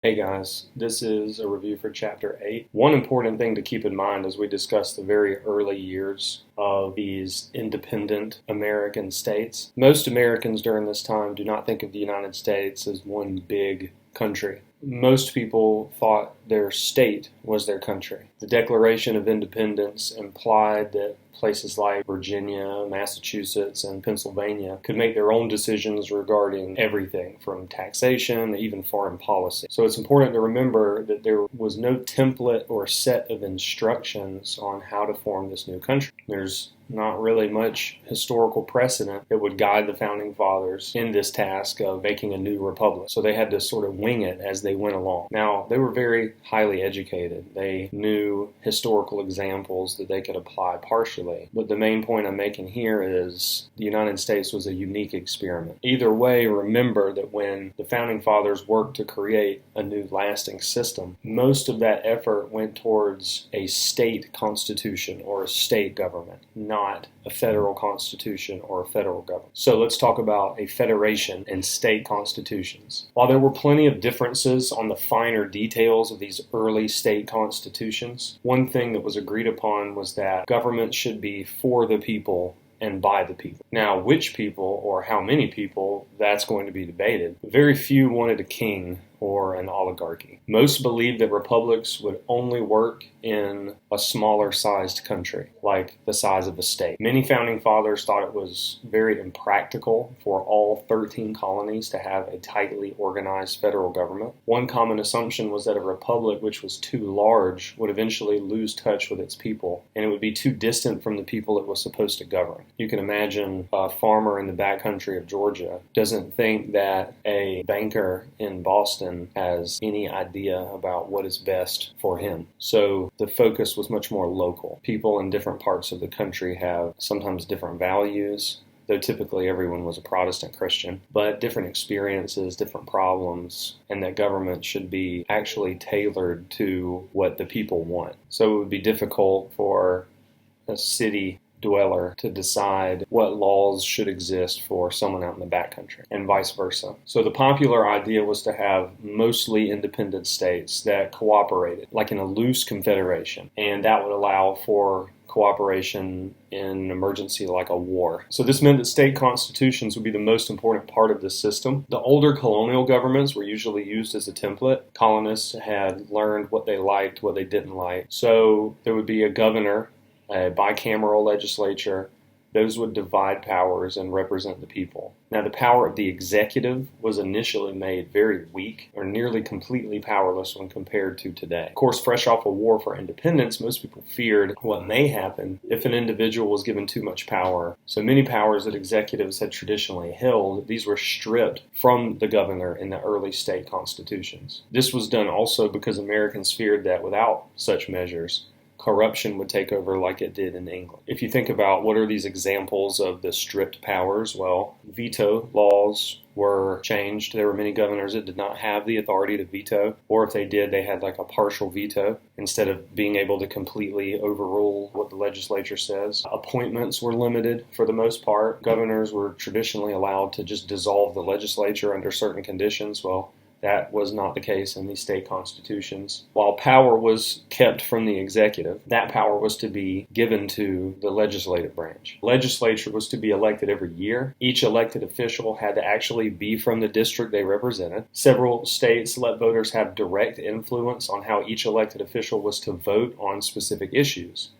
Hey guys, this is a review for Chapter 8. One important thing to keep in mind as we discuss the very early years of these independent American states. Most Americans during this time do not think of the United States as one big country. Most people thought their state was their country. The Declaration of Independence implied that places like Virginia, Massachusetts, and Pennsylvania could make their own decisions regarding everything from taxation, even foreign policy. So it's important to remember that there was no template or set of instructions on how to form this new country. There's not really much historical precedent that would guide the Founding Fathers in this task of making a new republic. So they had to sort of wing it as they went along. Now, they were very highly educated. They knew historical examples that they could apply partially. But the main point I'm making here is the United States was a unique experiment. Either way, remember that when the Founding Fathers worked to create a new lasting system, most of that effort went towards a state constitution or a state government, not a federal constitution or a federal government. So let's talk about a federation and state constitutions. While there were plenty of differences on the finer details of these early state constitutions, one thing that was agreed upon was that government should be for the people and by the people. Now, which people or how many people, that's going to be debated. Very few wanted a king or an oligarchy. Most believed that republics would only work in a smaller sized country, like the size of a state. Many founding fathers thought it was very impractical for all 13 colonies to have a tightly organized federal government. One common assumption was that a republic which was too large would eventually lose touch with its people, and it would be too distant from the people it was supposed to govern. You can imagine a farmer in the backcountry of Georgia doesn't think that a banker in Boston has any idea about what is best for him. So the focus was much more local. People in different parts of the country have sometimes different values, though typically everyone was a Protestant Christian, but different experiences, different problems, and that government should be actually tailored to what the people want. So it would be difficult for a city dweller to decide what laws should exist for someone out in the backcountry, and vice versa. So the popular idea was to have mostly independent states that cooperated, like in a loose confederation, and that would allow for cooperation in an emergency like a war. So this meant that state constitutions would be the most important part of the system. The older colonial governments were usually used as a template. Colonists had learned what they liked, what they didn't like. So there would be a governor, a bicameral legislature. Those would divide powers and represent the people. Now, the power of the executive was initially made very weak or nearly completely powerless when compared to today. Of course, fresh off a war for independence, most people feared what may happen if an individual was given too much power. So many powers that executives had traditionally held, these were stripped from the governor in the early state constitutions. This was done also because Americans feared that without such measures, corruption would take over like it did in England. If you think about what are these examples of the stripped powers, well, veto laws were changed. There were many governors that did not have the authority to veto, or if they did, they had like a partial veto instead of being able to completely overrule what the legislature says. Appointments were limited for the most part. Governors were traditionally allowed to just dissolve the legislature under certain conditions. Well, that was not the case in these state constitutions. While power was kept from the executive, that power was to be given to the legislative branch. Legislature was to be elected every year. Each elected official had to actually be from the district they represented. Several states let voters have direct influence on how each elected official was to vote on specific issues.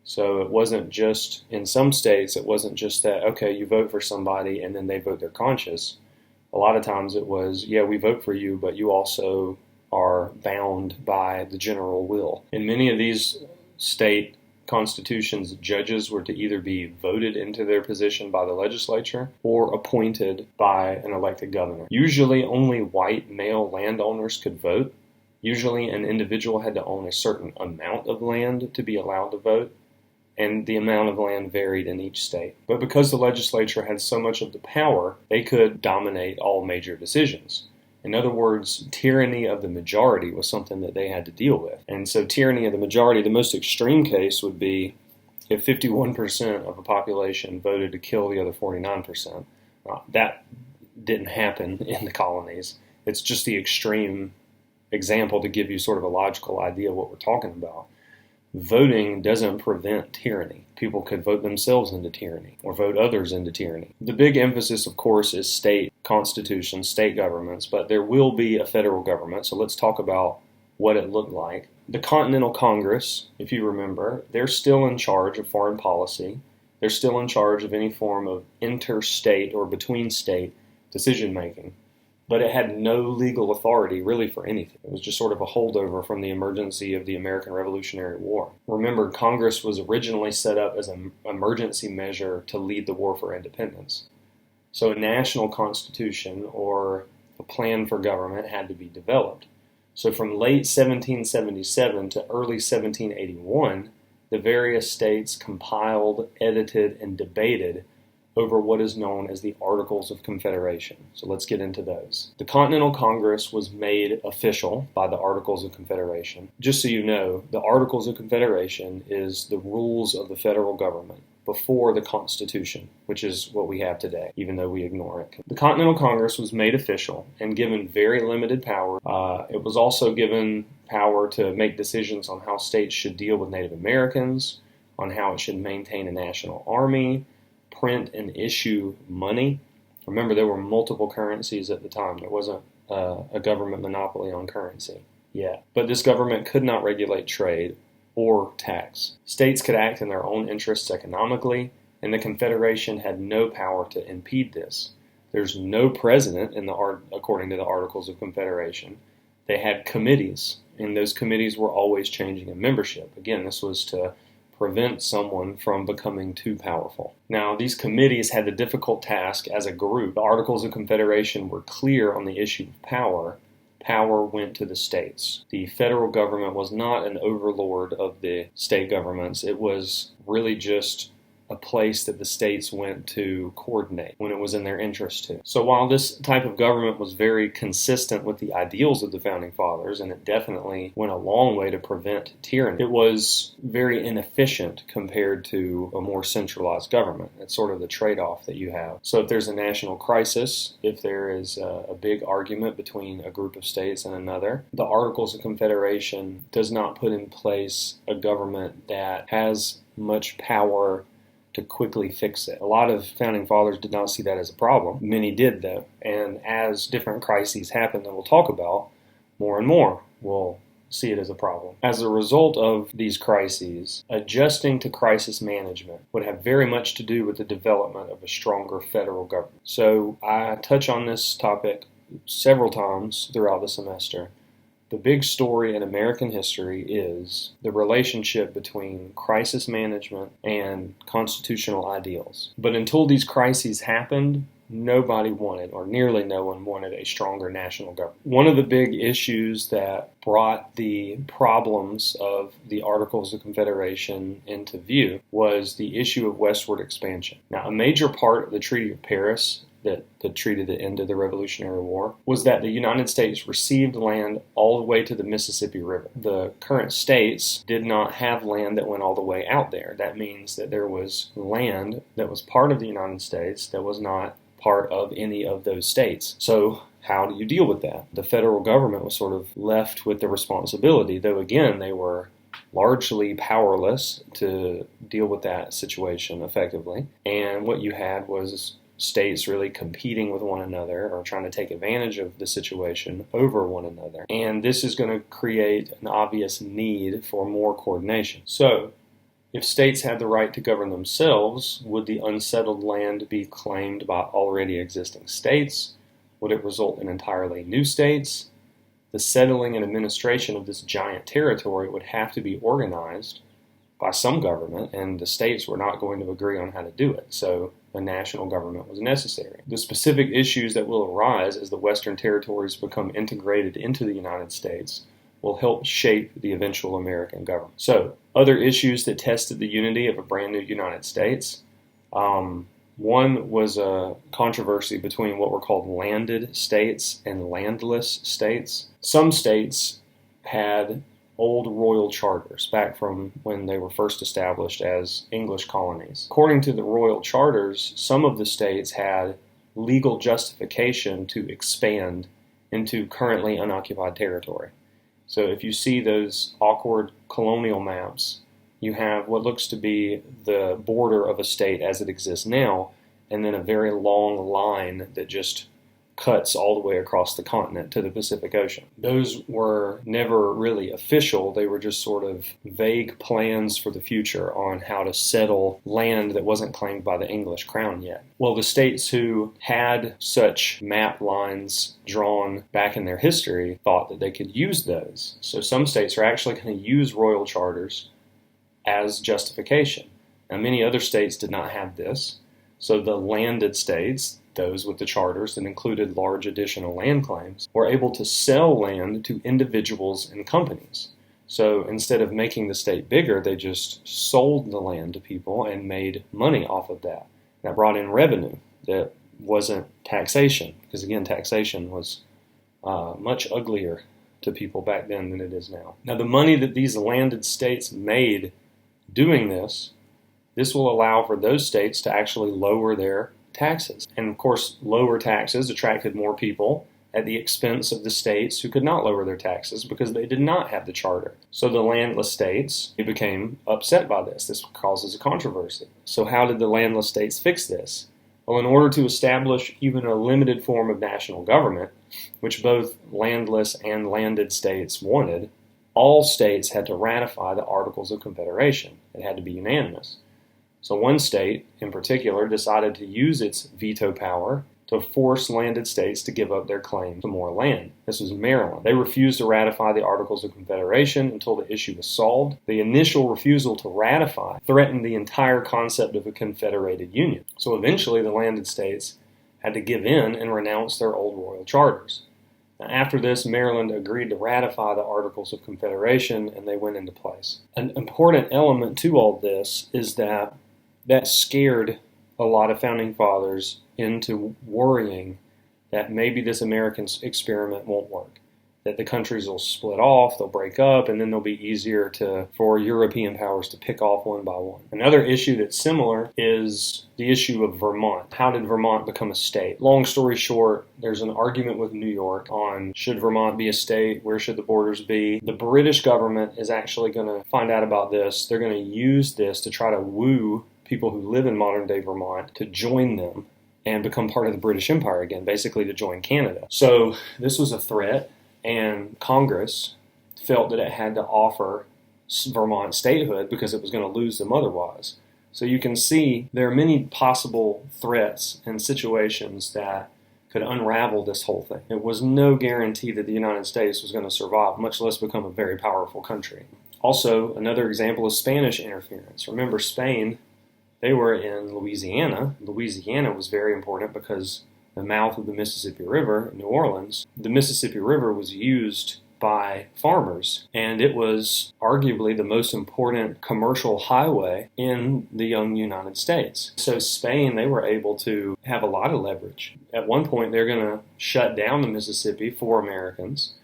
So it wasn't just, in some states, it wasn't just that, okay, you vote for somebody and then they vote their conscience. A lot of times it was, yeah, we vote for you, but you also are bound by the general will. In many of these state constitutions, judges were to either be voted into their position by the legislature or appointed by an elected governor. Usually only white male landowners could vote. Usually an individual had to own a certain amount of land to be allowed to vote, and the amount of land varied in each state. But because the legislature had so much of the power, they could dominate all major decisions. In other words, tyranny of the majority was something that they had to deal with. And so tyranny of the majority, the most extreme case would be if 51% of a population voted to kill the other 49%. That didn't happen in the colonies. It's just the extreme example to give you sort of a logical idea of what we're talking about. Voting doesn't prevent tyranny. People could vote themselves into tyranny or vote others into tyranny. The big emphasis, of course, is state constitutions, state governments, but there will be a federal government. So let's talk about what it looked like. The Continental Congress, if you remember, they're still in charge of foreign policy. They're still in charge of any form of interstate or between state decision making. But it had no legal authority really for anything. It was just sort of a holdover from the emergency of the American Revolutionary War. Remember, Congress was originally set up as an emergency measure to lead the war for independence. So a national constitution or a plan for government had to be developed. So from late 1777 to early 1781, the various states compiled, edited, and debated over what is known as the Articles of Confederation. So let's get into those. The Continental Congress was made official by the Articles of Confederation. Just so you know, the Articles of Confederation is the rules of the federal government before the Constitution, which is what we have today, even though we ignore it. The Continental Congress was made official and given very limited power. It was also given power to make decisions on how states should deal with Native Americans, on how it should maintain a national army, print and issue money. Remember, there were multiple currencies at the time. There wasn't a government monopoly on currency yet. But this government could not regulate trade or tax. States could act in their own interests economically, and the Confederation had no power to impede this. There's no president according to the Articles of Confederation. They had committees, and those committees were always changing in membership. Again, this was to prevent someone from becoming too powerful. Now, these committees had the difficult task as a group. The Articles of Confederation were clear on the issue of power. Power went to the states. The federal government was not an overlord of the state governments. It was really just a place that the states went to coordinate when it was in their interest to. So while this type of government was very consistent with the ideals of the Founding Fathers, and it definitely went a long way to prevent tyranny, it was very inefficient compared to a more centralized government. It's sort of the trade-off that you have. So if there's a national crisis, if there is a big argument between a group of states and another, the Articles of Confederation does not put in place a government that has much power to quickly fix it. A lot of Founding Fathers did not see that as a problem. Many did, though. And as different crises happen that we'll talk about, more and more will see it as a problem. As a result of these crises, adjusting to crisis management would have very much to do with the development of a stronger federal government. So I touch on this topic several times throughout the semester. The big story in American history is the relationship between crisis management and constitutional ideals. But until these crises happened, nobody wanted, or nearly no one wanted, a stronger national government. One of the big issues that brought the problems of the Articles of Confederation into view was the issue of westward expansion. Now, a major part of the Treaty of Paris, that treated the end of the Revolutionary War, was that the United States received land all the way to the Mississippi River. The current states did not have land that went all the way out there. That means that there was land that was part of the United States that was not part of any of those states. So how do you deal with that? The federal government was sort of left with the responsibility, though again, they were largely powerless to deal with that situation effectively. And what you had was states really competing with one another or trying to take advantage of the situation over one another. And this is going to create an obvious need for more coordination. So, if states had the right to govern themselves, would the unsettled land be claimed by already existing states? Would it result in entirely new states? The settling and administration of this giant territory would have to be organized by some government, and the states were not going to agree on how to do it. So a national government was necessary. The specific issues that will arise as the Western territories become integrated into the United States will help shape the eventual American government. So, other issues that tested the unity of a brand new United States. One was a controversy between what were called landed states and landless states. Some states had old royal charters back from when they were first established as English colonies. According to the royal charters, some of the states had legal justification to expand into currently unoccupied territory. So if you see those awkward colonial maps, you have what looks to be the border of a state as it exists now, and then a very long line that just cuts all the way across the continent to the Pacific Ocean. Those were never really official. They were just sort of vague plans for the future on how to settle land that wasn't claimed by the English crown yet. Well, the states who had such map lines drawn back in their history thought that they could use those. So some states are actually going to use royal charters as justification. Now, many other states did not have this. So the landed states, those with the charters that included large additional land claims, were able to sell land to individuals and companies. So instead of making the state bigger, they just sold the land to people and made money off of that. That brought in revenue that wasn't taxation, because again, taxation was much uglier to people back then than it is now. Now, the money that these landed states made doing this will allow for those states to actually lower their taxes. And of course, lower taxes attracted more people at the expense of the states who could not lower their taxes because they did not have the charter. So the landless states became upset by this. This causes a controversy. So how did the landless states fix this? Well, in order to establish even a limited form of national government, which both landless and landed states wanted, all states had to ratify the Articles of Confederation. It had to be unanimous. So one state, in particular, decided to use its veto power to force landed states to give up their claim to more land. This was Maryland. They refused to ratify the Articles of Confederation until the issue was solved. The initial refusal to ratify threatened the entire concept of a confederated union. So eventually the landed states had to give in and renounce their old royal charters. Now, after this, Maryland agreed to ratify the Articles of Confederation, and they went into place. An important element to all this is that scared a lot of founding fathers into worrying that maybe this American experiment won't work, that the countries will split off, they'll break up, and then they'll be easier for European powers to pick off one by one. Another issue that's similar is the issue of Vermont. How did Vermont become a state? Long story short, there's an argument with New York on should Vermont be a state, where should the borders be. The British government is actually going to find out about this. They're going to use this to try to woo people who live in modern-day Vermont to join them and become part of the British Empire again, basically to join Canada. So this was a threat, and Congress felt that it had to offer Vermont statehood because it was going to lose them otherwise. So you can see there are many possible threats and situations that could unravel this whole thing. It was no guarantee that the United States was going to survive, much less become a very powerful country. Also, another example is Spanish interference. Remember, Spain, they were in Louisiana. Louisiana was very important because the mouth of the Mississippi River, New Orleans, the Mississippi River was used by farmers, and it was arguably the most important commercial highway in the young United States. So Spain, they were able to have a lot of leverage. At one point, they're going to shut down the Mississippi for Americans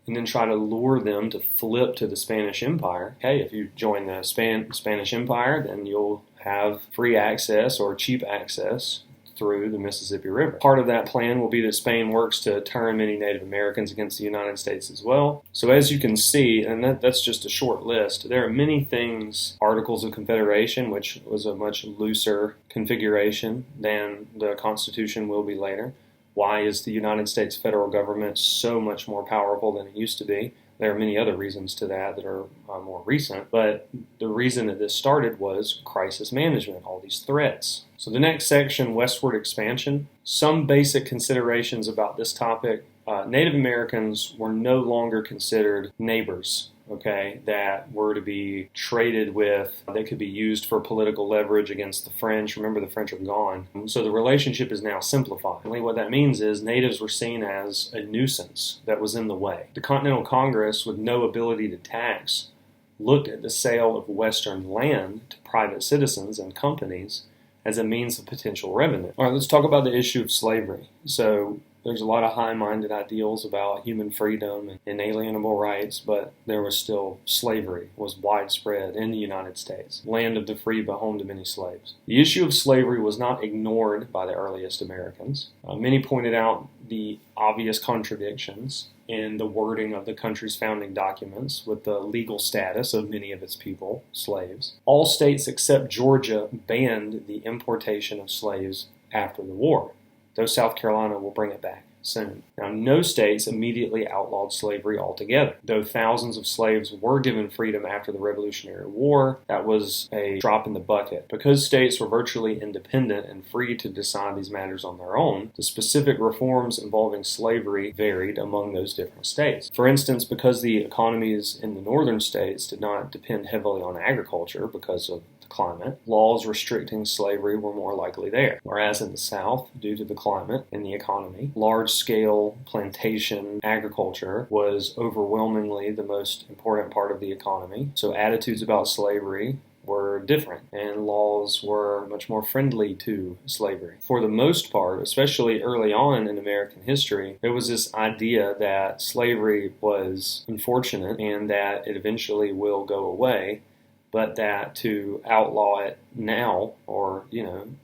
and then try to lure them to flip to the Spanish Empire. Hey, if you join the Spanish Empire, then you'll have free access or cheap access through the Mississippi River. Part of that plan will be that Spain works to turn many Native Americans against the United States as well. So as you can see, and that's just a short list, there are many things, Articles of Confederation, which was a much looser configuration than the Constitution will be later. Why is the United States federal government so much more powerful than it used to be? There are many other reasons to that are more recent, but the reason that this started was crisis management, all these threats. So the next section, Westward Expansion. Some basic considerations about this topic. Native Americans were no longer considered neighbors, okay, that were to be traded with, that could be used for political leverage against the French. Remember, the French are gone. So the relationship is now simplified. What that means is natives were seen as a nuisance that was in the way. The Continental Congress, with no ability to tax, looked at the sale of Western land to private citizens and companies as a means of potential revenue. All right, let's talk about the issue of slavery. So there's a lot of high-minded ideals about human freedom and inalienable rights, but there was still slavery was widespread in the United States. Land of the free, but home to many slaves. The issue of slavery was not ignored by the earliest Americans. Many pointed out the obvious contradictions in the wording of the country's founding documents with the legal status of many of its people, slaves. All states except Georgia banned the importation of slaves after the war, though South Carolina will bring it back soon. Now, no states immediately outlawed slavery altogether. Though thousands of slaves were given freedom after the Revolutionary War, that was a drop in the bucket. Because states were virtually independent and free to decide these matters on their own, the specific reforms involving slavery varied among those different states. For instance, because the economies in the northern states did not depend heavily on agriculture because of climate, laws restricting slavery were more likely there. Whereas in the South, due to the climate and the economy, large-scale plantation agriculture was overwhelmingly the most important part of the economy. So attitudes about slavery were different, and laws were much more friendly to slavery. For the most part, especially early on in American history, there was this idea that slavery was unfortunate and that it eventually will go away, but that to outlaw it now, or,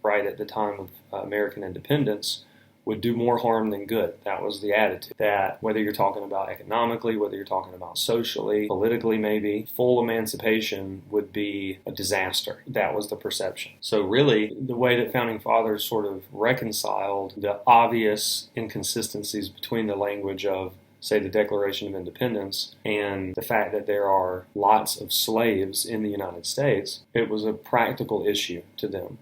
right at the time of American independence, would do more harm than good. That was the attitude. That whether you're talking about economically, whether you're talking about socially, politically maybe, full emancipation would be a disaster. That was the perception. So really, the way that Founding Fathers sort of reconciled the obvious inconsistencies between the language of, say, the Declaration of Independence and the fact that there are lots of slaves in the United States, it was a practical issue to them.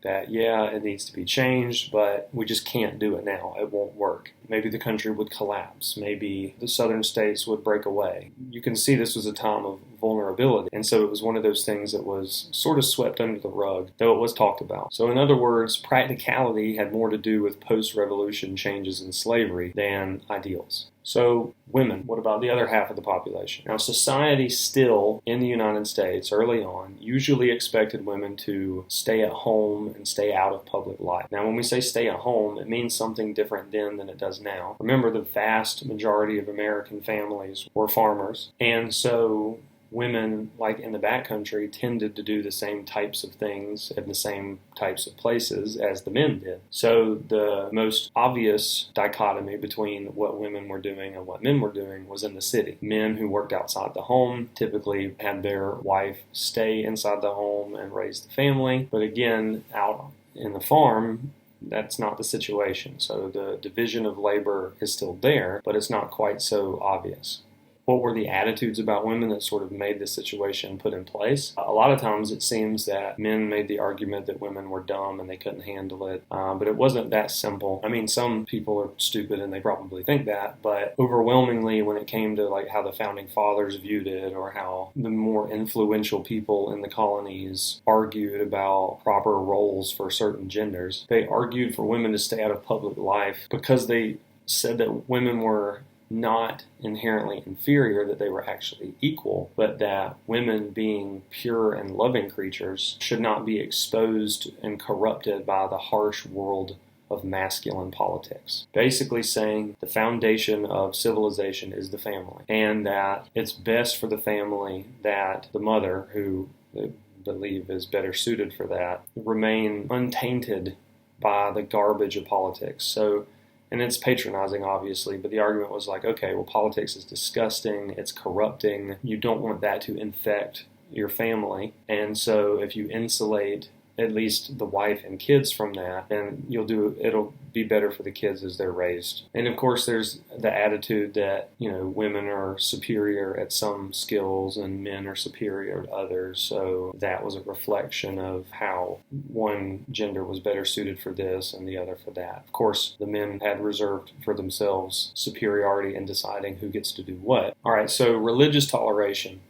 That, yeah, it needs to be changed, but we just can't do it now. It won't work. Maybe the country would collapse. Maybe the southern states would break away. You can see this was a time of vulnerability. And so it was one of those things that was sort of swept under the rug, though it was talked about. So in other words, practicality had more to do with post-revolution changes in slavery than ideals. So women, what about the other half of the population? Now, society still, in the United States, early on, usually expected women to stay at home and stay out of public life. Now, when we say stay at home, it means something different then than it does now. Remember, the vast majority of American families were farmers, and so women, like in the backcountry, tended to do the same types of things in the same types of places as the men did. So the most obvious dichotomy between what women were doing and what men were doing was in the city. Men who worked outside the home typically had their wife stay inside the home and raise the family. But again, out in the farm, that's not the situation. So the division of labor is still there, but it's not quite so obvious. What were the attitudes about women that sort of made this situation put in place? A lot of times it seems that men made the argument that women were dumb and they couldn't handle it, but it wasn't that simple. I mean, some people are stupid and they probably think that, but overwhelmingly when it came to like how the Founding Fathers viewed it or how the more influential people in the colonies argued about proper roles for certain genders, they argued for women to stay out of public life because they said that women were not inherently inferior, that they were actually equal, but that women, being pure and loving creatures, should not be exposed and corrupted by the harsh world of masculine politics. Basically saying the foundation of civilization is the family, and that it's best for the family that the mother, who they believe is better suited for that, remain untainted by the garbage of politics. So, and it's patronizing, obviously, but the argument was like, okay, well, politics is disgusting, it's corrupting, you don't want that to infect your family, and so if you insulate at least the wife and kids from that, then it'll be better for the kids as they're raised. And of course, there's the attitude that, women are superior at some skills and men are superior to others. So that was a reflection of how one gender was better suited for this and the other for that. Of course, the men had reserved for themselves superiority in deciding who gets to do what. All right, so religious toleration.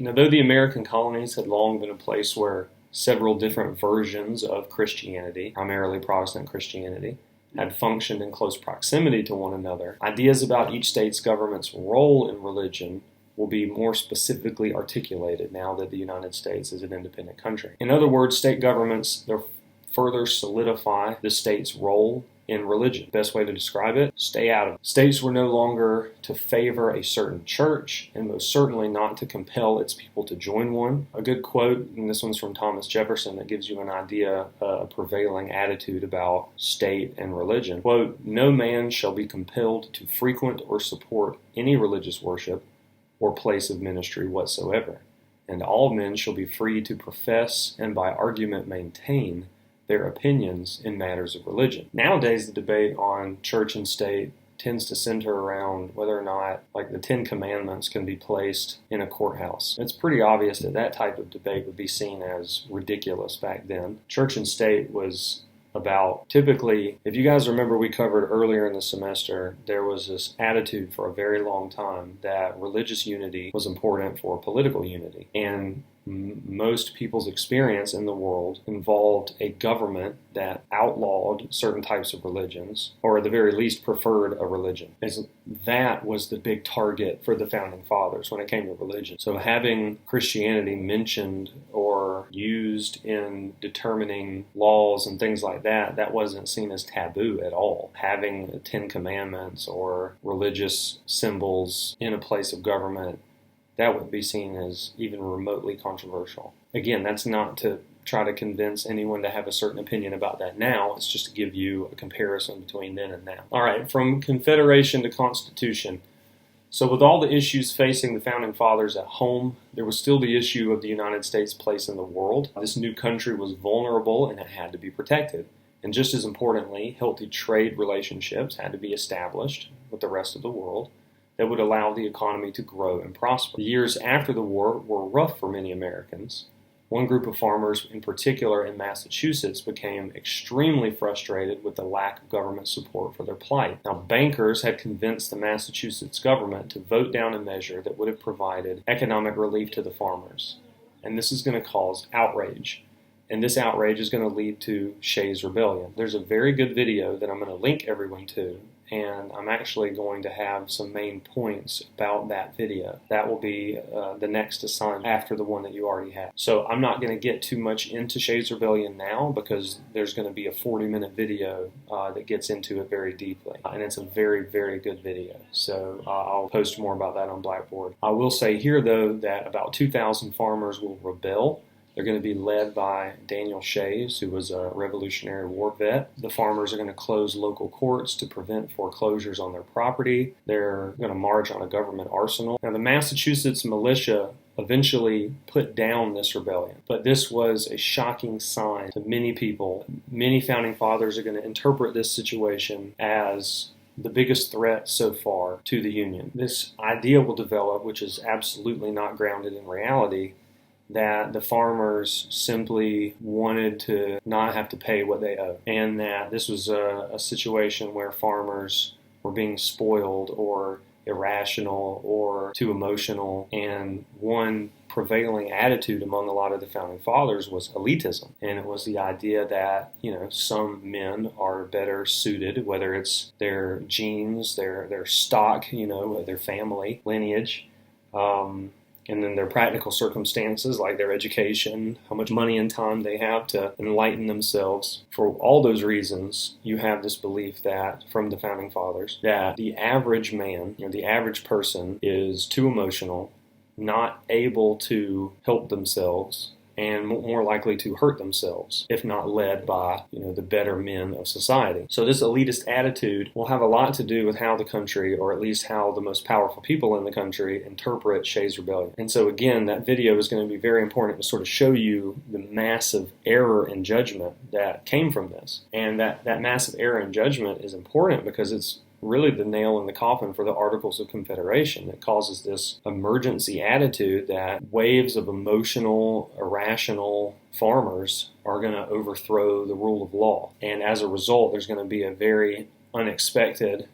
Now, though the American colonies had long been a place where several different versions of Christianity, primarily Protestant Christianity, had functioned in close proximity to one another, ideas about each state's government's role in religion will be more specifically articulated now that the United States is an independent country. In other words, state governments, they'll further solidify the state's role in religion. Best way to describe it, stay out of it. States were no longer to favor a certain church, and most certainly not to compel its people to join one. A good quote, and this one's from Thomas Jefferson, that gives you an idea, a prevailing attitude about state and religion. Quote, "No man shall be compelled to frequent or support any religious worship or place of ministry whatsoever, and all men shall be free to profess and by argument maintain their opinions in matters of religion." Nowadays, the debate on church and state tends to center around whether or not, like, the Ten Commandments can be placed in a courthouse. It's pretty obvious that that type of debate would be seen as ridiculous back then. Church and state was about, typically, if you guys remember, we covered earlier in the semester, there was this attitude for a very long time that religious unity was important for political unity. And most people's experience in the world involved a government that outlawed certain types of religions, or at the very least preferred a religion. That was the big target for the Founding Fathers when it came to religion. So having Christianity mentioned or used in determining laws and things like that, that wasn't seen as taboo at all. Having the Ten Commandments or religious symbols in a place of government, that would be seen as even remotely controversial. Again, that's not to try to convince anyone to have a certain opinion about that now. It's just to give you a comparison between then and now. All right, from Confederation to Constitution. So with all the issues facing the Founding Fathers at home, there was still the issue of the United States' place in the world. This new country was vulnerable and it had to be protected. And just as importantly, healthy trade relationships had to be established with the rest of the world that would allow the economy to grow and prosper. The years after the war were rough for many Americans. One group of farmers in particular in Massachusetts became extremely frustrated with the lack of government support for their plight. Now, bankers had convinced the Massachusetts government to vote down a measure that would have provided economic relief to the farmers. And this is going to cause outrage. And this outrage is going to lead to Shays Rebellion. There's a very good video that I'm going to link everyone to, and I'm actually going to have some main points about that video. That will be the next assignment after the one that you already have. So I'm not going to get too much into Shays Rebellion now because there's going to be a 40-minute video that gets into it very deeply. And it's a very, very good video. So I'll post more about that on Blackboard. I will say here, though, that about 2,000 farmers will rebel. They're going to be led by Daniel Shays, who was a Revolutionary War vet. The farmers are going to close local courts to prevent foreclosures on their property. They're going to march on a government arsenal. Now, the Massachusetts militia eventually put down this rebellion, but this was a shocking sign to many people. Many Founding Fathers are going to interpret this situation as the biggest threat so far to the Union. This idea will develop, which is absolutely not grounded in reality, that the farmers simply wanted to not have to pay what they owe, and that this was a situation where farmers were being spoiled or irrational or too emotional. And one prevailing attitude among a lot of the Founding Fathers was elitism, and it was the idea that, some men are better suited, whether it's their genes, their stock, their family lineage, and then their practical circumstances, like their education, how much money and time they have to enlighten themselves. For all those reasons, you have this belief that, from the Founding Fathers, that the average man, the average person, is too emotional, not able to help themselves, and more likely to hurt themselves if not led by, the better men of society. So this elitist attitude will have a lot to do with how the country, or at least how the most powerful people in the country, interpret Shays Rebellion. And so again, that video is going to be very important to sort of show you the massive error in judgment that came from this. And that massive error in judgment is important because it's really the nail in the coffin for the Articles of Confederation. It causes this emergency attitude that waves of emotional, irrational farmers are going to overthrow the rule of law. And as a result, there's going to be a very unexpected,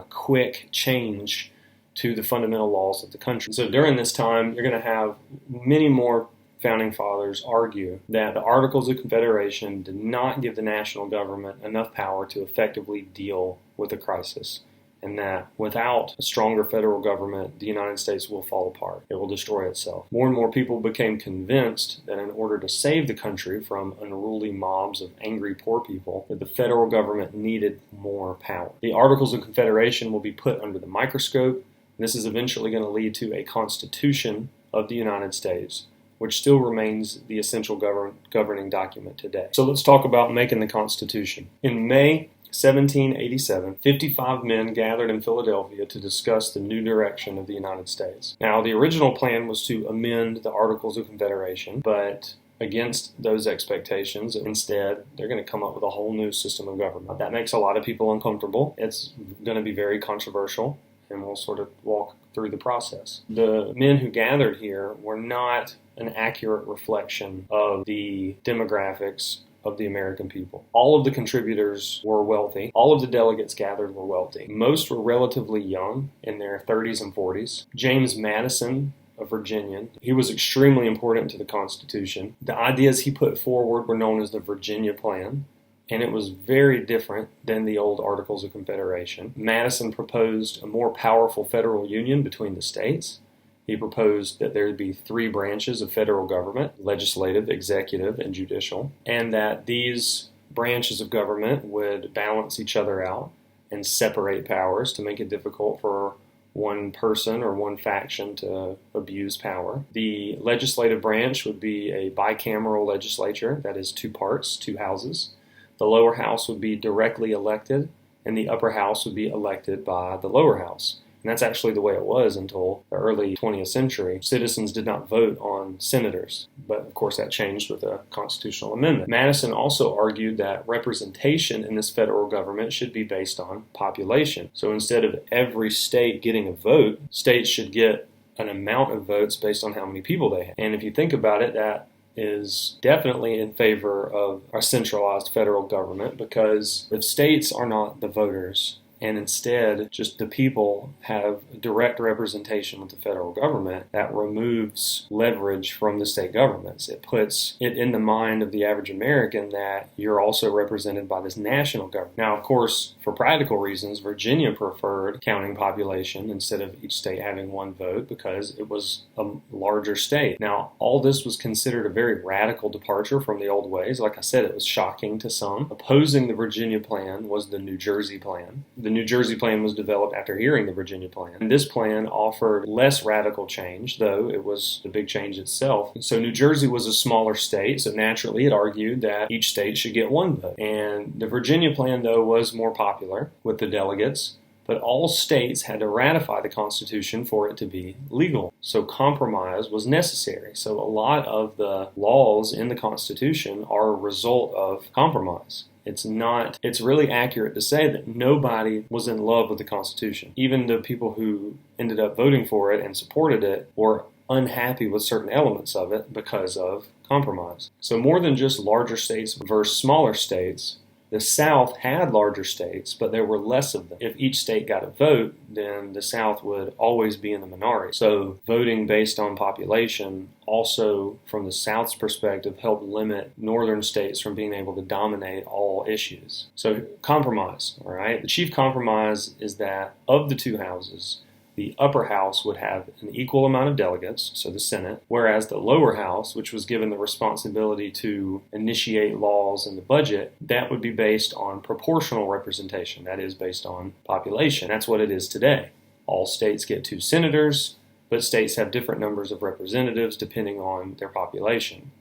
quick change to the fundamental laws of the country. So during this time, you're going to have many more Founding Fathers argue that the Articles of Confederation did not give the national government enough power to effectively deal with the crisis. and that without a stronger federal government, the United States will fall apart. It will destroy itself. More and more people became convinced that in order to save the country from unruly mobs of angry poor people, that the federal government needed more power. The Articles of Confederation will be put under the microscope. This is eventually going to lead to a Constitution of the United States, which still remains the essential governing document today. So let's talk about making the Constitution. In May 1787, 55 men gathered in Philadelphia to discuss the new direction of the United States. Now, the original plan was to amend the Articles of Confederation, but against those expectations, instead, they're going to come up with a whole new system of government. That makes a lot of people uncomfortable. It's going to be very controversial, and we'll sort of walk through the process. The men who gathered here were not an accurate reflection of the demographics of the American people. All of the contributors were wealthy. All of the delegates gathered were wealthy. Most were relatively young, in their 30s and 40s. James Madison, a Virginian, he was extremely important to the Constitution. The ideas he put forward were known as the Virginia Plan, and it was very different than the old Articles of Confederation. Madison proposed a more powerful federal union between the states. He proposed that there would be 3 branches of federal government: legislative, executive, and judicial, and that these branches of government would balance each other out and separate powers to make it difficult for one person or one faction to abuse power. The legislative branch would be a bicameral legislature, that is 2 parts, 2 houses. The lower house would be directly elected, and the upper house would be elected by the lower house. And that's actually the way it was until the early 20th century. Citizens did not vote on senators, but of course that changed with a constitutional amendment. Madison also argued that representation in this federal government should be based on population. So instead of every state getting a vote, states should get an amount of votes based on how many people they have. And if you think about it, that is definitely in favor of a centralized federal government, because if states are not the voters, and instead just the people have direct representation with the federal government, that removes leverage from the state governments. It puts it in the mind of the average American that you're also represented by this national government. Now, of course, for practical reasons, Virginia preferred counting population instead of each state having one vote because it was a larger state. Now, all this was considered a very radical departure from the old ways. Like I said, it was shocking to some. Opposing the Virginia plan was the New Jersey plan. The New Jersey plan was developed after hearing the Virginia plan. And this plan offered less radical change, though it was the big change itself. So New Jersey was a smaller state, so naturally it argued that each state should get one vote. And the Virginia plan, though, was more popular with the delegates, but all states had to ratify the Constitution for it to be legal. So compromise was necessary. So a lot of the laws in the Constitution are a result of compromise. It's really accurate to say that nobody was in love with the Constitution. Even the people who ended up voting for it and supported it were unhappy with certain elements of it because of compromise. So more than just larger states versus smaller states, the South had larger states, but there were less of them. If each state got a vote, then the South would always be in the minority. So voting based on population also, from the South's perspective, helped limit northern states from being able to dominate all issues. So compromise, all right? The chief compromise is that of the 2 houses, the upper house would have an equal amount of delegates, so the Senate, whereas the lower house, which was given the responsibility to initiate laws and the budget, that would be based on proportional representation, that is based on population. That's what it is today. All states get 2 senators, but states have different numbers of representatives depending on their population.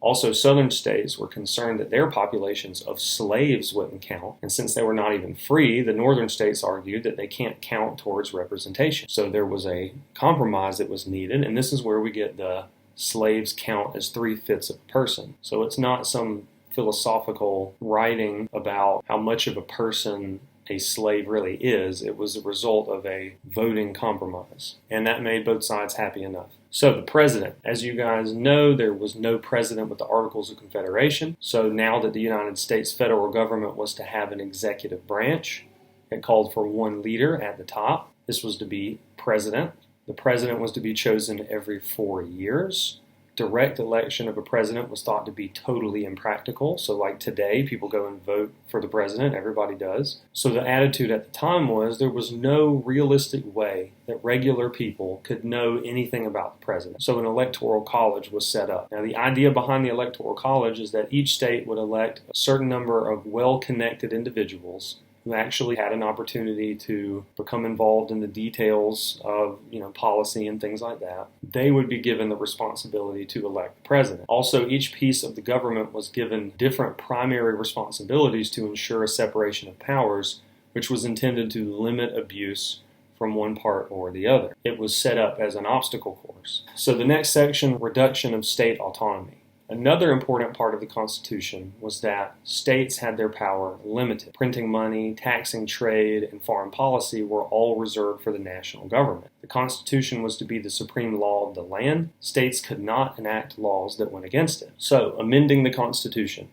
Also, southern states were concerned that their populations of slaves wouldn't count, and since they were not even free, the northern states argued that they can't count towards representation. So there was a compromise that was needed, and this is where we get the slaves count as 3/5 of a person. So it's not some philosophical writing about how much of a person a slave really is. It was a result of a voting compromise, and that made both sides happy enough. So the president, as you guys know, there was no president with the Articles of Confederation. So now that the United States federal government was to have an executive branch, it called for one leader at the top. This was to be president. The president was to be chosen every 4 years. direct election of a president was thought to be totally impractical. So like today, people go and vote for the president. Everybody does. So the attitude at the time was there was no realistic way that regular people could know anything about the president. So an electoral college was set up. Now the idea behind the electoral college is that each state would elect a certain number of well-connected individuals who actually had an opportunity to become involved in the details of, policy and things like that. They would be given the responsibility to elect the president. Also, each piece of the government was given different primary responsibilities to ensure a separation of powers, which was intended to limit abuse from one part or the other. It was set up as an obstacle course. So the next section, reduction of state autonomy. Another important part of the Constitution was that states had their power limited. Printing money, taxing trade, and foreign policy were all reserved for the national government. The Constitution was to be the supreme law of the land. States could not enact laws that went against it. So, amending the Constitution,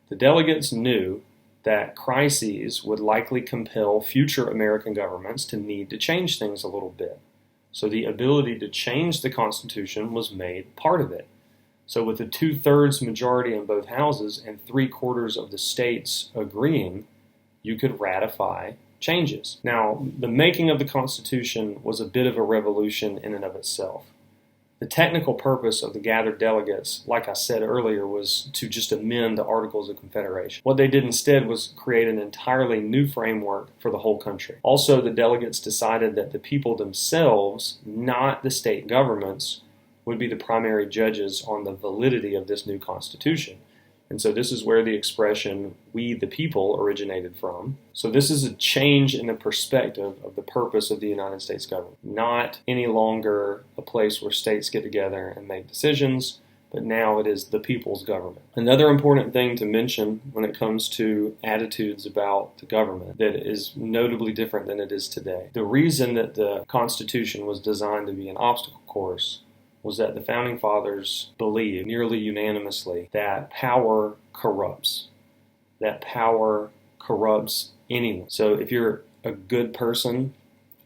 the delegates knew that crises would likely compel future American governments to need to change things a little bit. So the ability to change the Constitution was made part of it. So with a 2/3 majority in both houses and 3/4 of the states agreeing, you could ratify changes. Now, the making of the Constitution was a bit of a revolution in and of itself. The technical purpose of the gathered delegates, like I said earlier, was to just amend the Articles of Confederation. What they did instead was create an entirely new framework for the whole country. Also, the delegates decided that the people themselves, not the state governments, would be the primary judges on the validity of this new Constitution. And so this is where the expression, "we the people," originated from. So this is a change in the perspective of the purpose of the United States government. Not any longer a place where states get together and make decisions, but now it is the people's government. Another important thing to mention when it comes to attitudes about the government that is notably different than it is today. The reason that the Constitution was designed to be an obstacle course was that the Founding Fathers believed nearly unanimously that power corrupts. That power corrupts anyone. So if you're a good person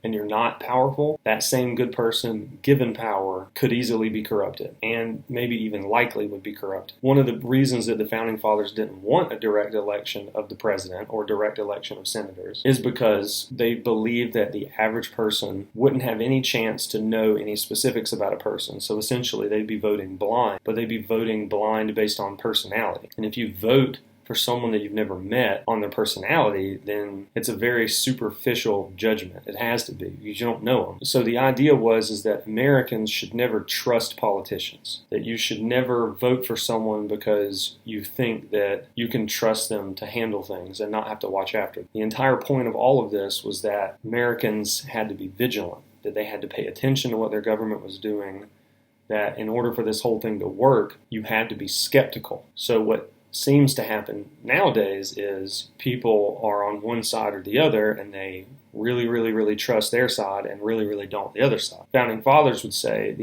and you're not powerful, that same good person, given power, could easily be corrupted, and maybe even likely would be corrupted. One of the reasons that the Founding Fathers didn't want a direct election of the president or direct election of senators is because they believed that the average person wouldn't have any chance to know any specifics about a person. So essentially they'd be voting blind, but they'd be voting blind based on personality. And if you vote for someone that you've never met on their personality, then it's a very superficial judgment. It has to be, because you don't know them. So the idea is that Americans should never trust politicians, that you should never vote for someone because you think that you can trust them to handle things and not have to watch after them. The entire point of all of this was that Americans had to be vigilant, that they had to pay attention to what their government was doing, that in order for this whole thing to work, you had to be skeptical. So what seems to happen nowadays is people are on one side or the other, and they really trust their side and really don't the other side. Founding Fathers would say,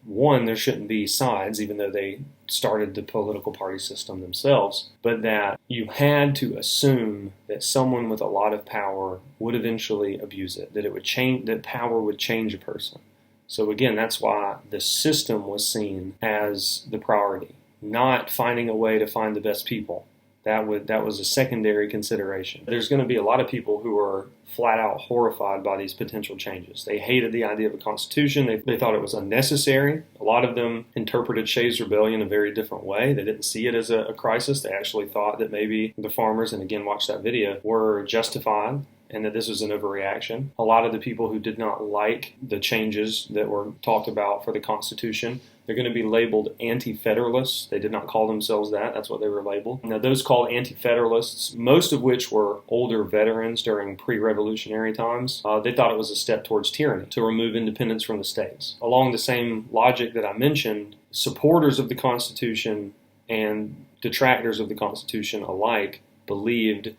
one, there shouldn't be sides, even though they started the political party system themselves, but that you had to assume that someone with a lot of power would eventually abuse it, that it would change, that power would change a person. So again, that's why the system was seen as the priority, not finding a way to find the best people. That was a secondary consideration. There's going to be a lot of people who are flat out horrified by these potential changes. They hated the idea of a constitution. They thought it was unnecessary. A lot of them interpreted Shays Rebellion a very different way. They didn't see it as a crisis. They actually thought that maybe the farmers, and again, watch that video, were justified and that this was an overreaction. A lot of the people who did not like the changes that were talked about for the Constitution, they're going to be labeled anti-federalists. They did not call themselves that. That's what they were labeled. Now, those called anti-federalists, most of which were older veterans during pre-revolutionary times, they thought it was a step towards tyranny to remove independence from the states. Along the same logic that I mentioned, supporters of the Constitution and detractors of the Constitution alike believed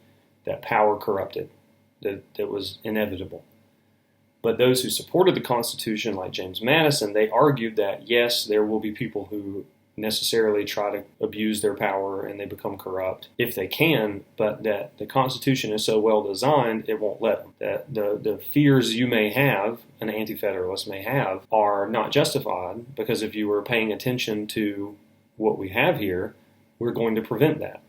that power corrupted, that was inevitable. But those who supported the Constitution, like James Madison, they argued that, yes, there will be people who necessarily try to abuse their power and they become corrupt if they can, but that the Constitution is so well designed it won't let them. That the fears you may have, an anti-federalist may have, are not justified, because if you were paying attention to what we have here, we're going to prevent that.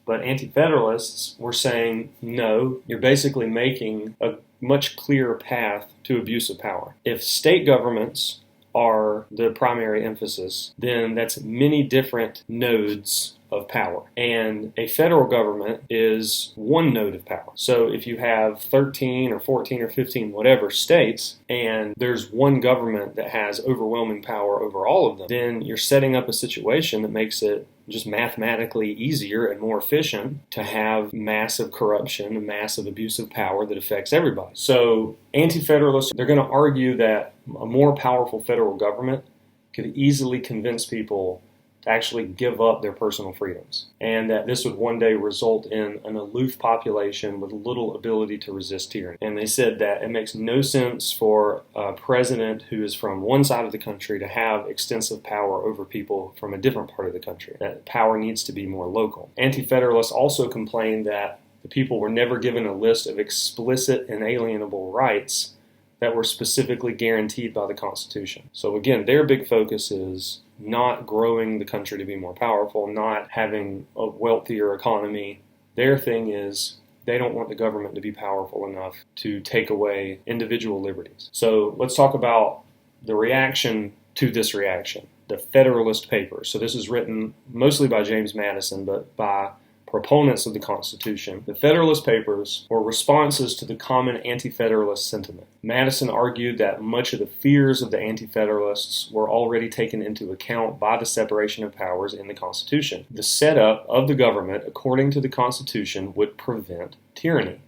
But anti-federalists were saying, no, you're basically making a much clearer path to abuse of power. If state governments are the primary emphasis, then that's many different nodes of power. And a federal government is one node of power. So if you have 13 or 14 or 15, whatever states, and there's one government that has overwhelming power over all of them, then you're setting up a situation that makes it just mathematically easier and more efficient to have massive corruption and massive abuse of power that affects everybody. So anti-federalists, they're going to argue that a more powerful federal government could easily convince people to actually give up their personal freedoms, and that this would one day result in an aloof population with little ability to resist tyranny. And they said that it makes no sense for a president who is from one side of the country to have extensive power over people from a different part of the country, that power needs to be more local. Anti-federalists also complained that the people were never given a list of explicit inalienable rights that were specifically guaranteed by the Constitution. So again, their big focus is not growing the country to be more powerful, not having a wealthier economy. Their thing is they don't want the government to be powerful enough to take away individual liberties. So let's talk about the reaction to this reaction, the Federalist Papers. So this is written mostly by James Madison, but by proponents of the Constitution. The Federalist Papers were responses to the common anti-federalist sentiment. Madison argued that much of the fears of the anti-federalists were already taken into account by the separation of powers in the Constitution. The setup of the government, according to the Constitution, would prevent tyranny.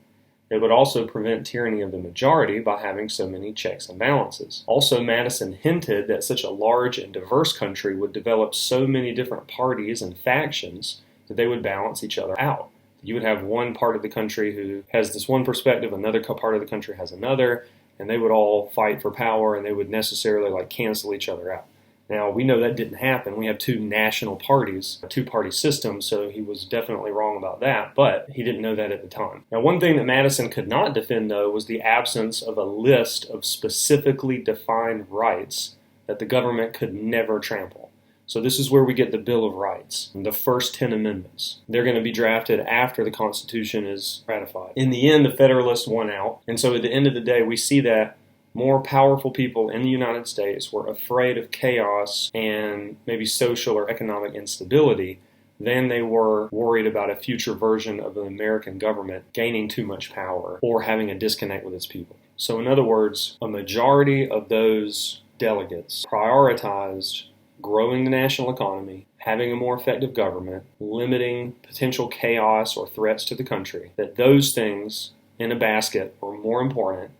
It would also prevent tyranny of the majority by having so many checks and balances. Also, Madison hinted that such a large and diverse country would develop so many different parties and factions that they would balance each other out. You would have one part of the country who has this one perspective, another part of the country has another, and they would all fight for power, and they would necessarily cancel each other out. Now, we know that didn't happen. We have two national parties, a two-party system, so he was definitely wrong about that, but he didn't know that at the time. Now, one thing that Madison could not defend, though, was the absence of a list of specifically defined rights that the government could never trample. So this is where we get the Bill of Rights, the first 10 amendments. They're going to be drafted after the Constitution is ratified. In the end, the Federalists won out, and so at the end of the day, we see that more powerful people in the United States were afraid of chaos and maybe social or economic instability than they were worried about a future version of the American government gaining too much power or having a disconnect with its people. So in other words, a majority of those delegates prioritized growing the national economy, having a more effective government, limiting potential chaos or threats to the country, that those things in a basket were more important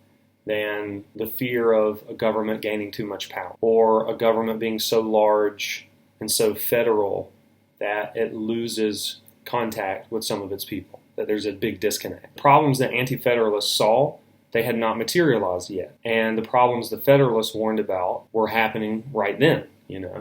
than the fear of a government gaining too much power or a government being so large and so federal that it loses contact with some of its people, that there's a big disconnect. Problems that anti-federalists saw, they had not materialized yet. And the problems the Federalists warned about were happening right then.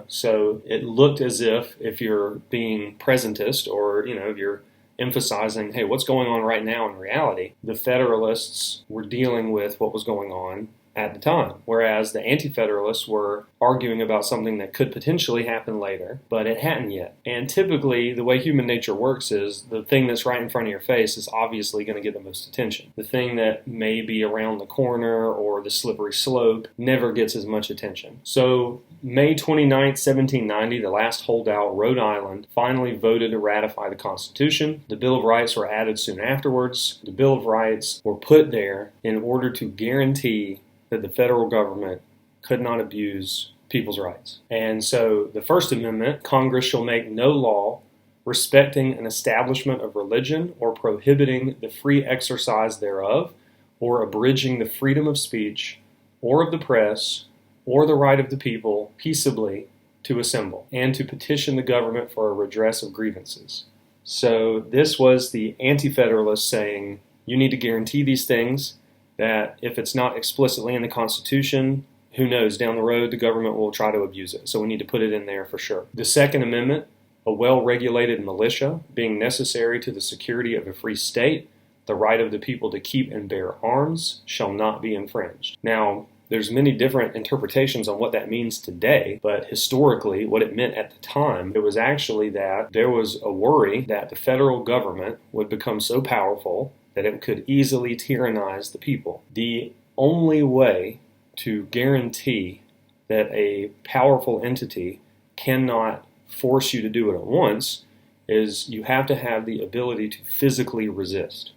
So it looked as if you're being presentist or, if you're emphasizing, hey, what's going on right now in reality, the Federalists were dealing with what was going on at the time, whereas the Anti-Federalists were arguing about something that could potentially happen later, but it hadn't yet. And typically, the way human nature works is the thing that's right in front of your face is obviously going to get the most attention. The thing that may be around the corner or the slippery slope never gets as much attention. So May 29th, 1790, the last holdout, Rhode Island, finally voted to ratify the Constitution. The Bill of Rights were added soon afterwards. The Bill of Rights were put there in order to guarantee that the federal government could not abuse people's rights. And so the First Amendment, Congress shall make no law respecting an establishment of religion or prohibiting the free exercise thereof or abridging the freedom of speech or of the press or the right of the people peaceably to assemble and to petition the government for a redress of grievances. So this was the Anti-Federalists saying, you need to guarantee these things, that if it's not explicitly in the Constitution, who knows, down the road the government will try to abuse it. So we need to put it in there for sure. The Second Amendment, a well-regulated militia being necessary to the security of a free state, the right of the people to keep and bear arms shall not be infringed. Now, there's many different interpretations on what that means today, but historically, what it meant at the time, it was actually that there was a worry that the federal government would become so powerful that it could easily tyrannize the people. The only way to guarantee that a powerful entity cannot force you to do it at once is you have to have the ability to physically resist.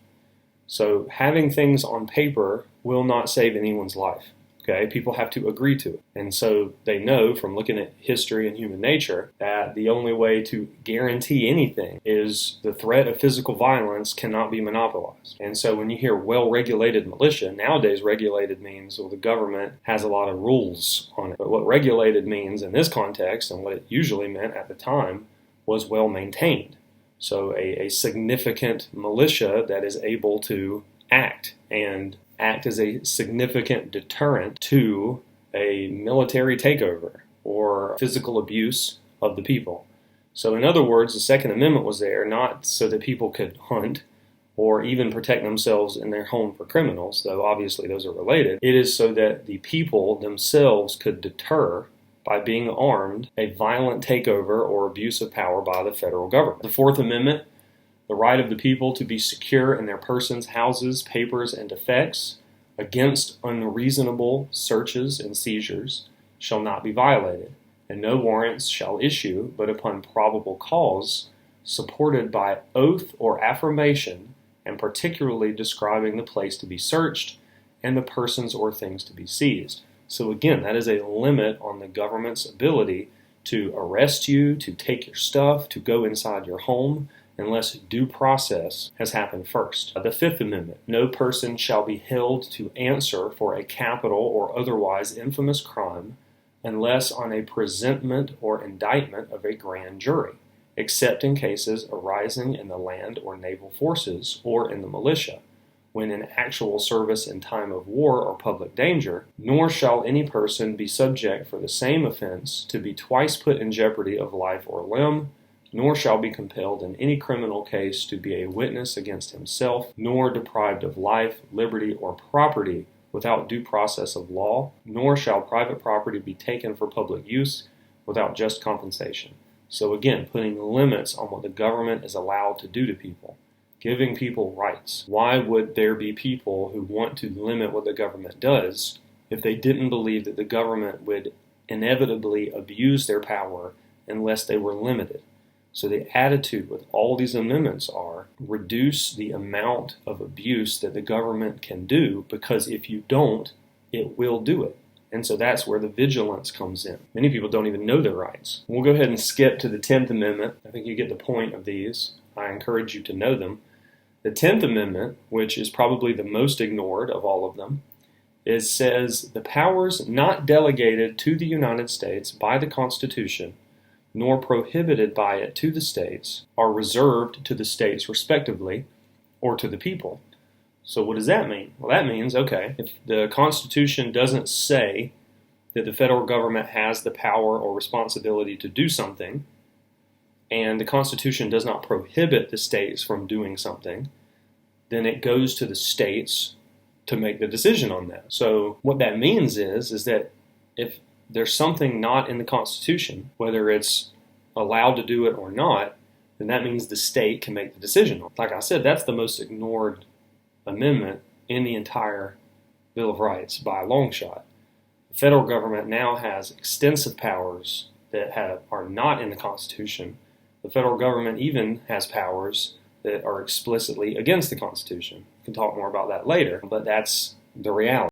So having things on paper will not save anyone's life. Okay, people have to agree to it. And so they know from looking at history and human nature that the only way to guarantee anything is the threat of physical violence cannot be monopolized. And so when you hear well-regulated militia, nowadays regulated means, well, the government has a lot of rules on it. But what regulated means in this context, and what it usually meant at the time, was well-maintained. So a significant militia that is able to act as a significant deterrent to a military takeover or physical abuse of the people. So in other words, the Second Amendment was there not so that people could hunt or even protect themselves in their home for criminals, though obviously those are related. It is so that the people themselves could deter, by being armed, a violent takeover or abuse of power by the federal government. The Fourth Amendment, the right of the people to be secure in their persons, houses, papers, and effects against unreasonable searches and seizures shall not be violated, and no warrants shall issue but upon probable cause, supported by oath or affirmation, and particularly describing the place to be searched and the persons or things to be seized. So again, that is a limit on the government's ability to arrest you, to take your stuff, to go inside your home, unless due process has happened first. The Fifth Amendment, no person shall be held to answer for a capital or otherwise infamous crime unless on a presentment or indictment of a grand jury, except in cases arising in the land or naval forces or in the militia, when in actual service in time of war or public danger, nor shall any person be subject for the same offense to be twice put in jeopardy of life or limb, nor shall be compelled in any criminal case to be a witness against himself, nor deprived of life, liberty, or property without due process of law, nor shall private property be taken for public use without just compensation. So again, putting limits on what the government is allowed to do to people, giving people rights. Why would there be people who want to limit what the government does if they didn't believe that the government would inevitably abuse their power unless they were limited? So the attitude with all these amendments are reduce the amount of abuse that the government can do, because if you don't, it will do it. And so that's where the vigilance comes in. Many people don't even know their rights. We'll go ahead and skip to the 10th Amendment. I think you get the point of these. I encourage you to know them. The 10th Amendment, which is probably the most ignored of all of them, says the powers not delegated to the United States by the Constitution nor prohibited by it to the states are reserved to the states respectively or to the people. So what does that mean? Well, that means, okay, if the Constitution doesn't say that the federal government has the power or responsibility to do something, and the Constitution does not prohibit the states from doing something, then it goes to the states to make the decision on that. So what that means is that if there's something not in the Constitution, whether it's allowed to do it or not, then that means the state can make the decision. Like I said, that's the most ignored amendment in the entire Bill of Rights by a long shot. The federal government now has extensive powers that are not in the Constitution. The federal government even has powers that are explicitly against the Constitution. We can talk more about that later, but that's the reality.